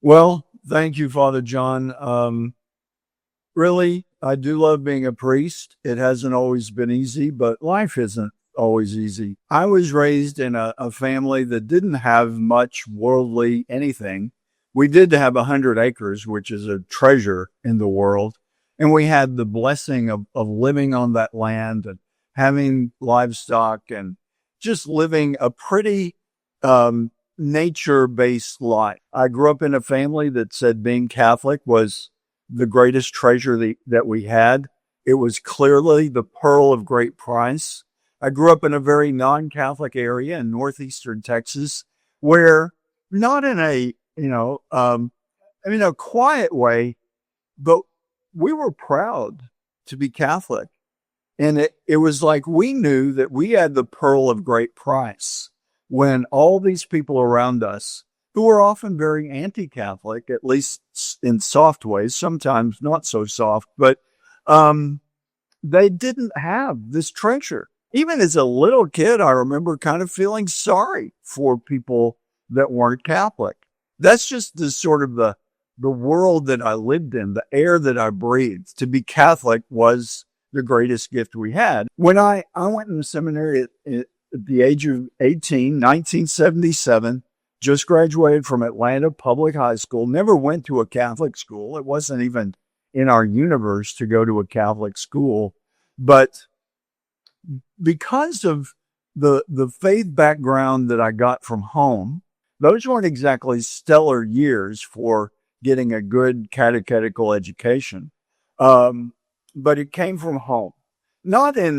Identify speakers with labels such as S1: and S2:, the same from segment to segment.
S1: Well, thank you, Father John. Really, I do love being a priest. It hasn't always been easy, but life isn't always easy. I was raised in a family that didn't have much worldly anything. We did have 100 acres, which is a treasure in the world. And we had the blessing of living on that land and having livestock and just living a pretty nature-based life. I grew up in a family that said being Catholic was the greatest treasure that we had. It was clearly the pearl of great price. I grew up in a very non-Catholic area in northeastern Texas, where not in a, a quiet way, but we were proud to be Catholic. And it was like we knew that we had the pearl of great price when all these people around us, who were often very anti-Catholic, at least in soft ways, sometimes not so soft, but they didn't have this treasure. Even as a little kid, I remember kind of feeling sorry for people that weren't Catholic. That's just the sort of the world that I lived in, the air that I breathed. To be Catholic was the greatest gift we had. When I went in the seminary at the age of 18, 1977, just graduated from Atlanta Public High School, never went to a Catholic school. It wasn't even in our universe to go to a Catholic school. But because of the faith background that I got from home, those weren't exactly stellar years for getting a good catechetical education. But it came from home. Not in,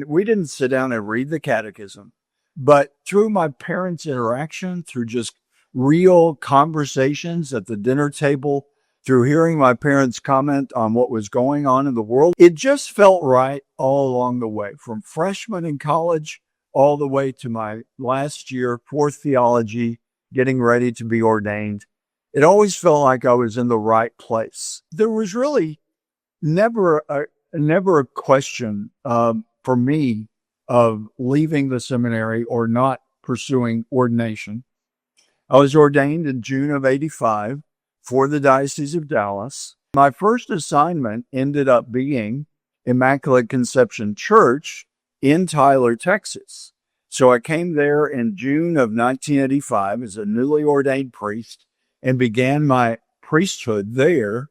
S1: we didn't sit down and read the catechism, but through my parents' interaction, through just real conversations at the dinner table, through hearing my parents comment on what was going on in the world, it just felt right all along the way, from freshman in college all the way to my last year, fourth theology, getting ready to be ordained. It always felt like I was in the right place. There was really never a question for me of leaving the seminary or not pursuing ordination. I was ordained in June of 85 for the Diocese of Dallas. My first assignment ended up being Immaculate Conception Church in Tyler, Texas. So I came there in June of 1985 as a newly ordained priest and began my priesthood there